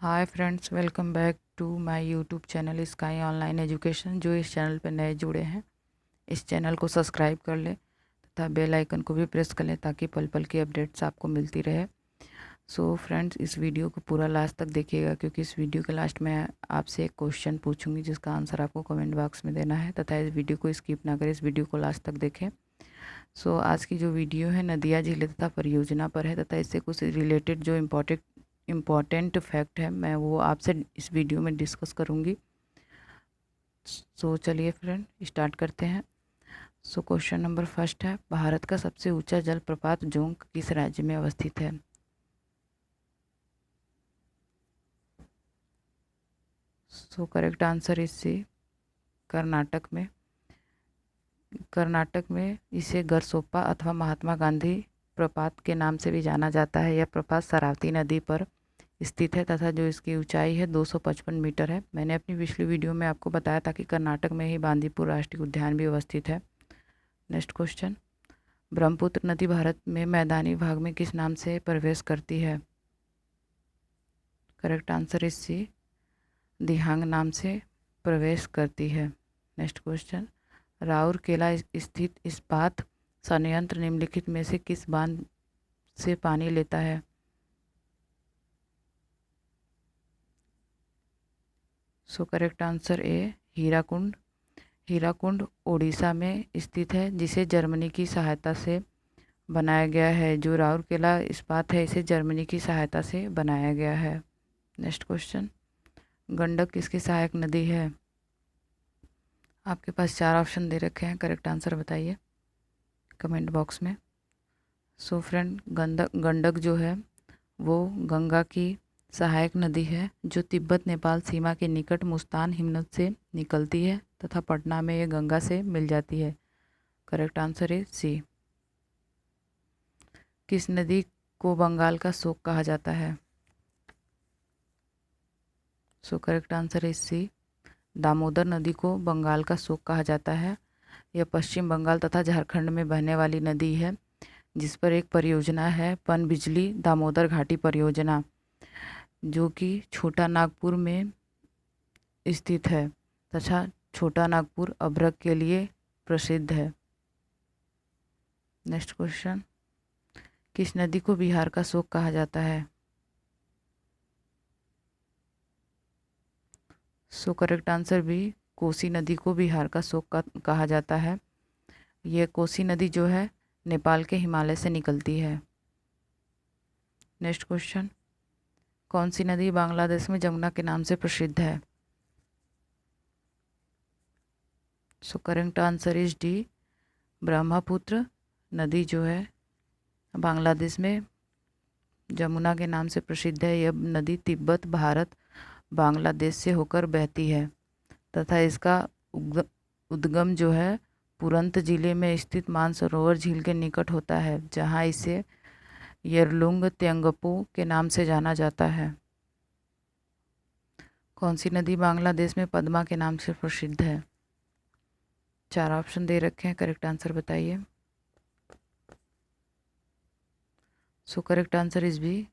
Hi friends, welcome back to my YouTube channel sky online education. जो इस channel पर नए जुड़े हैं, इस चैनल को सब्सक्राइब कर लें तथा बेल आइकन को भी प्रेस कर लें ताकि पल पल की अपडेट्स आपको मिलती रहे। सो फ्रेंड्स, इस वीडियो को पूरा लास्ट तक देखिएगा क्योंकि इस वीडियो के लास्ट में आपसे एक क्वेश्चन पूछूंगी जिसका आंसर आपको कमेंट बॉक्स में देना है तथा इस वीडियो को स्किप ना करें, इस वीडियो को लास्ट तक देखें। सो आज की जो वीडियो है नदियाँ, झीलें तथा परियोजना पर है तथा इससे कुछ रिलेटेड जो इम्पॉर्टेंट फैक्ट है मैं वो आपसे इस वीडियो में डिस्कस करूँगी। सो चलिए फ्रेंड स्टार्ट करते हैं। सो क्वेश्चन नंबर फर्स्ट है, भारत का सबसे ऊंचा जलप्रपात जोंक किस राज्य में अवस्थित है? So correct answer is C, Karnataka में। कर्नाटक में इसे गरसोप्पा अथवा महात्मा गांधी प्रपात के नाम से भी जाना जाता है। यह प्रपात शरावती नदी पर स्थित है तथा जो इसकी ऊंचाई है 255 मीटर है। मैंने अपनी पिछली वीडियो में आपको बताया था कि कर्नाटक में ही बांदीपुर राष्ट्रीय उद्यान भी अवस्थित है। नेक्स्ट क्वेश्चन, ब्रह्मपुत्र नदी भारत में मैदानी भाग में किस नाम से प्रवेश करती है? करेक्ट आंसर इज सी, दिहांग नाम से प्रवेश करती है। नेक्स्ट क्वेश्चन, राउरकेला स्थित इस्पात संयंत्र निम्नलिखित में से किस बांध से पानी लेता है? So correct answer A, Hirakud. Hirakud Odisha में स्थित है जिसे जर्मनी की सहायता से बनाया गया है। जो राउरकेला इस्पात है इसे जर्मनी की सहायता से बनाया गया है। नेक्स्ट क्वेश्चन, गंडक किसकी सहायक नदी है? आपके पास चार ऑप्शन दे रखे हैं, करेक्ट आंसर बताइए कमेंट बॉक्स में। सो फ्रेंड, गंडक जो है वो गंगा की सहायक नदी है जो तिब्बत नेपाल सीमा के निकट मुस्तान हिमनद से निकलती है तथा पटना में ये गंगा से मिल जाती है। Correct answer is C. किस नदी को बंगाल का शोक कहा जाता है? So correct answer is C, Damodar नदी को बंगाल का शोक कहा जाता है। यह पश्चिम बंगाल तथा झारखंड में बहने वाली नदी है जिस पर एक परियोजना है पनबिजली दामोदर घाटी परियोजना, जो कि छोटा नागपुर में स्थित है तथा छोटा नागपुर अभ्रक के लिए प्रसिद्ध है। नेक्स्ट क्वेश्चन, किस नदी को बिहार का शोक कहा जाता है? सो करेक्ट आंसर भी, कोसी नदी को बिहार का शोक कहा जाता है। ये कोसी नदी जो है नेपाल के हिमालय से निकलती है। नेक्स्ट क्वेश्चन, कौन सी नदी बांग्लादेश में जमुना के नाम से प्रसिद्ध है? So correct answer is D, Brahmaputra नदी जो है बांग्लादेश में जमुना के नाम से प्रसिद्ध है। यह नदी तिब्बत, भारत, बांग्लादेश से होकर बहती है तथा इसका उद्गम जो है पुरंत जिले में स्थित मानसरोवर झील के निकट होता है जहां इसे यरलुंग त्यंगपो के नाम से जाना जाता है। कौन सी नदी बांग्लादेश में पद्मा के नाम से प्रसिद्ध है? चार ऑप्शन दे रखे हैं, करेक्ट आंसर बताइए। So correct answer is B,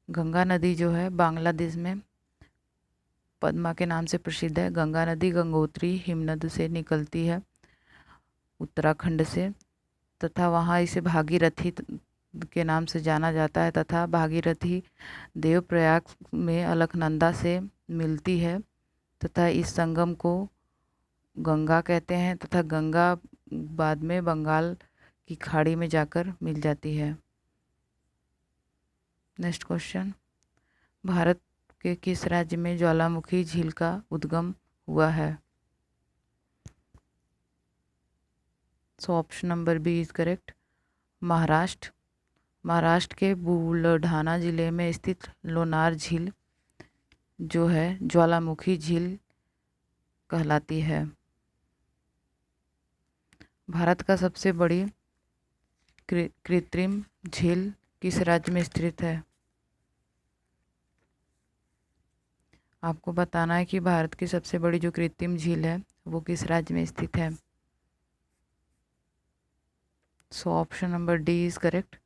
Ganga नदी जो है बांग्लादेश में पद्मा के नाम से प्रसिद्ध है। गंगा नदी गंगोत्री हिमनद से निकलती है उत्तराखंड से तथा वहाँ इसे भागीरथी के नाम से जाना जाता है तथा भागीरथी देवप्रयाग में अलकनंदा से मिलती है तथा इस संगम को गंगा कहते हैं तथा गंगा बाद में बंगाल की खाड़ी में जाकर मिल जाती है। नेक्स्ट क्वेश्चन, भारत के किस राज्य में ज्वालामुखी झील का उद्गम हुआ है? So option number B is correct, Maharashtra. Maharashtra के बुलढाना जिले में स्थित लोनार झील जो है ज्वालामुखी झील कहलाती है। भारत का सबसे बड़ी कृत्रिम झील किस राज्य में स्थित है? आपको बताना है कि भारत की सबसे बड़ी जो कृत्रिम झील है वो किस राज्य में स्थित है। So option number D is correct,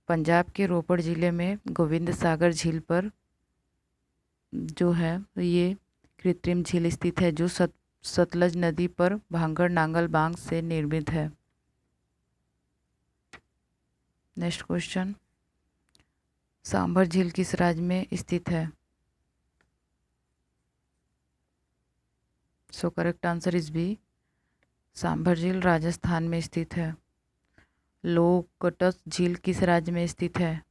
Punjab के रोपड़ जिले में गोविंद सागर झील पर जो है ये कृत्रिम झील स्थित है जो सतलज नदी पर भांगड़ नांगल बांध से निर्मित है। नेक्स्ट क्वेश्चन, सांभर झील किस राज्य में स्थित है? So correct answer is B, Sambhar झील राजस्थान में स्थित है। लोकटक झील किस राज्य में स्थित है?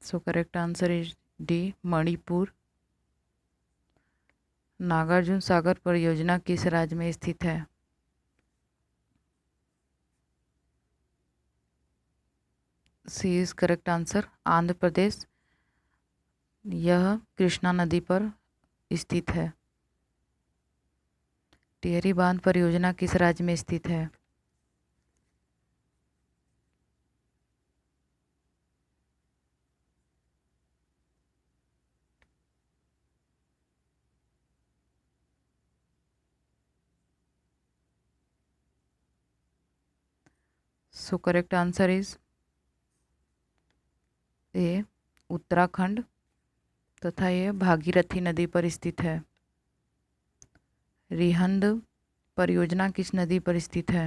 So correct answer is D, Manipur. Nagarjuna Sagar परियोजना किस राज्य में स्थित है? C is correct answer, Andhra Pradesh. यह कृष्णा नदी पर स्थित है। टिहरी बांध परियोजना किस राज्य में स्थित है? सो करेक्ट आंसर इज ए, उत्तराखंड, तथा यह भागीरथी नदी पर स्थित है। रिहंद परियोजना किस नदी पर स्थित है?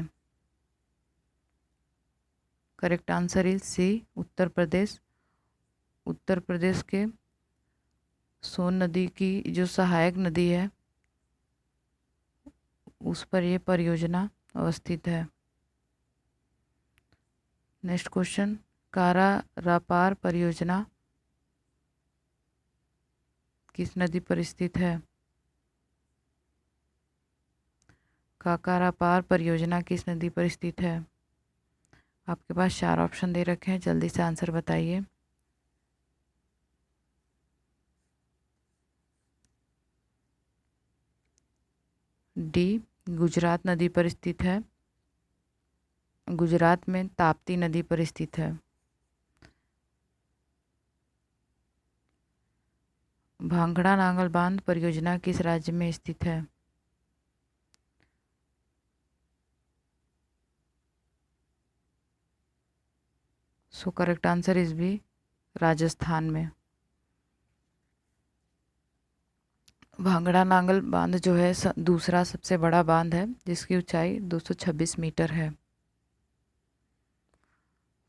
करेक्ट आंसर इज सी, उत्तर प्रदेश। उत्तर प्रदेश के सोन नदी की जो सहायक नदी है उस पर यह परियोजना अवस्थित है। नेक्स्ट क्वेश्चन, कारा रापार परियोजना किस नदी पर स्थित है? काकारापार परियोजना किस नदी पर स्थित है? आपके पास 4 ऑप्शन दे रखे हैं, जल्दी से आंसर बताइए। डी, गुजरात नदी पर स्थित है। गुजरात में ताप्ती नदी पर स्थित है। भांगड़ा नांगल बांध परियोजना किस राज्य में स्थित है? So correct answer is B, Rajasthan में। भांगड़ा नांगल बांध जो है दूसरा सबसे बड़ा बांध है जिसकी ऊंचाई 226 मीटर है।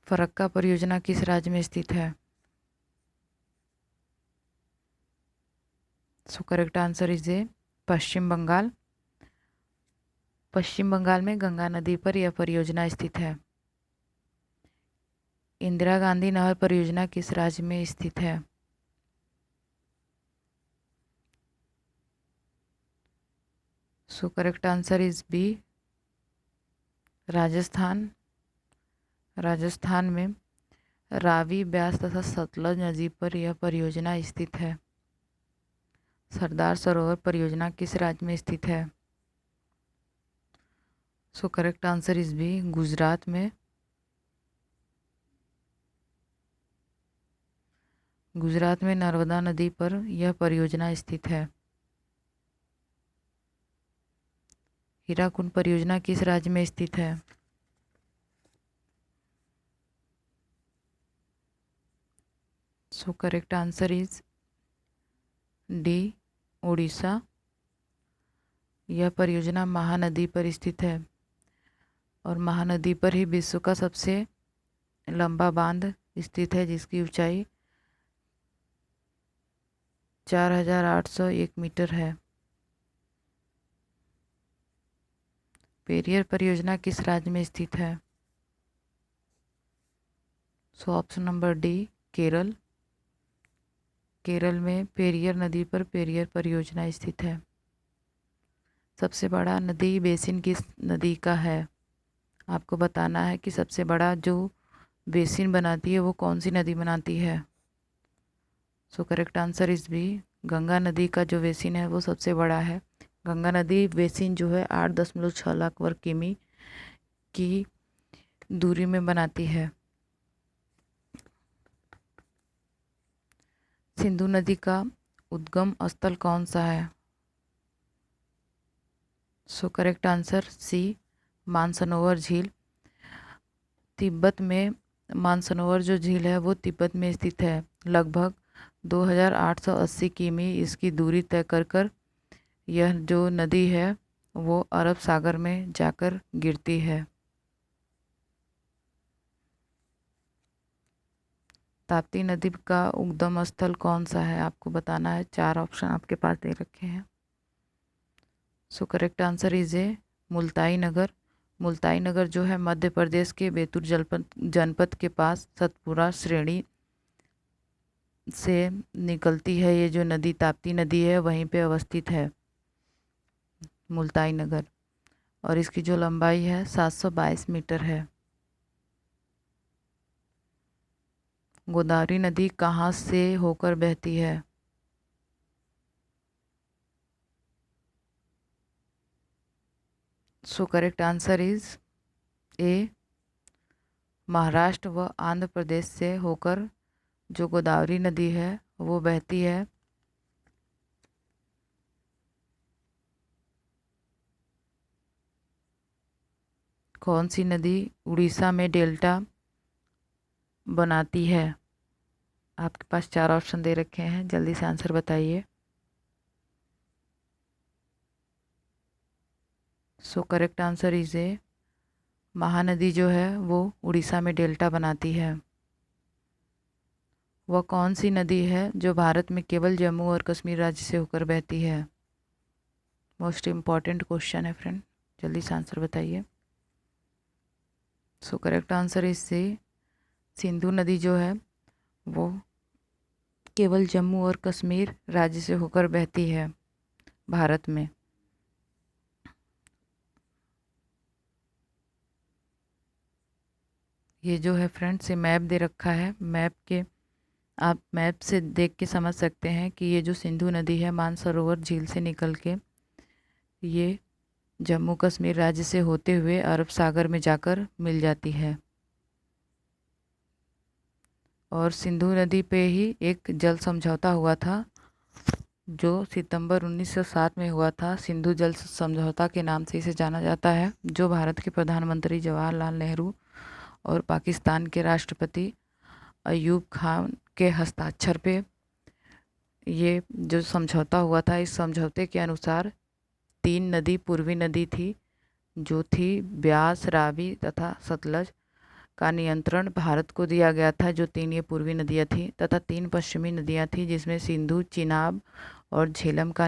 फरक्का परियोजना किस राज्य में स्थित है? So correct answer is A, Paschim Bengal. Paschim Bengal में गंगा नदी पर यह परियोजना स्थित है। इंदिरा गांधी नहर परियोजना किस राज्य में स्थित है? So correct answer is B, Rajasthan. Rajasthan में रावी, ब्यास तथा सतलज नदी पर यह परियोजना स्थित है। सरदार सरोवर परियोजना किस राज्य में स्थित है? So correct answer is B, Gujarat में। गुजरात में नर्मदा नदी पर यह परियोजना स्थित है। हीराकुंड परियोजना किस राज्य में स्थित है? So correct answer is D, Orissa. यह परियोजना महानदी पर स्थित है और महानदी पर ही विश्व का सबसे लंबा बांध स्थित है जिसकी ऊंचाई 4801 मीटर है। पेरियर परियोजना किस राज्य में स्थित है? So option number D, Kerala. Kerala में पेरियर नदी पर पेरियर परियोजना स्थित है। सबसे बड़ा नदी बेसिन किस नदी का है? आपको बताना है कि सबसे बड़ा जो बेसिन बनाती है वो कौन सी नदी बनाती है। So correct answer is B, Ganga नदी का जो बेसिन है वो सबसे बड़ा है। गंगा नदी बेसिन जो है 8.6 लाख वर्ग किमी की दूरी में बनाती है। सिंधु नदी का उद्गम स्थल कौन सा है? So correct answer C, Mansarovar झील। तिब्बत में मानसरोवर जो झील है वो तिब्बत में स्थित है। लगभग 2880 किमी इसकी दूरी तय कर यह जो नदी है वो अरब सागर में जाकर गिरती है। ताप्ती नदी का उद्गम स्थल कौन सा है आपको बताना है। 4 ऑप्शन आपके पास दे रखे हैं। So correct answer is A Multai Nagar. Multai Nagar जो है मध्य प्रदेश के बैतूल जनपद के पास सतपुरा श्रेणी से निकलती है। ये जो नदी ताप्ती नदी है वहीं पे अवस्थित है मुल्ताई नगर, और इसकी जो लंबाई है 722 मीटर है। गोदावरी नदी कहाँ से होकर बहती है। सो करेक्ट आंसर इज ए महाराष्ट्र व आंध्र प्रदेश से होकर जो गोदावरी नदी है वो बहती है। कौन सी नदी उड़ीसा में डेल्टा बनाती है। आपके पास 4 ऑप्शन दे रखे हैं, जल्दी से आंसर बताइए। सो करेक्ट आंसर इज ए महानदी जो है वो उड़ीसा में डेल्टा बनाती है। वह कौन सी नदी है जो भारत में केवल जम्मू और कश्मीर राज्य से होकर बहती है। मोस्ट इम्पॉर्टेंट क्वेश्चन है फ्रेंड, जल्दी से आंसर बताइए। So correct answer is C Sindhu नदी जो है वो केवल जम्मू और कश्मीर राज्य से होकर बहती है भारत में। ये जो है फ्रेंड्स ये मैप दे रखा है, आप मैप से देख के समझ सकते हैं कि ये जो सिंधु नदी है मानसरोवर झील से निकल के ये जम्मू कश्मीर राज्य से होते हुए अरब सागर में जाकर मिल जाती है। और सिंधु नदी पे ही एक जल समझौता हुआ था जो सितंबर 1907 में हुआ था। सिंधु जल समझौता के नाम से इसे जाना जाता है, जो भारत के प्रधानमंत्री जवाहरलाल नेहरू और पाकिस्तान के राष्ट्रपति अयूब खान के हस्ताक्षर पे ये जो समझौता हुआ था। इस समझौते के अनुसार 3 नदी पूर्वी नदी थी जो थी ब्यास, रावी तथा सतलज का नियंत्रण भारत को दिया गया था। जो 3 ये पूर्वी नदियाँ थी तथा 3 पश्चिमी नदियाँ थी जिसमें सिंधु, चिनाब और झेलम का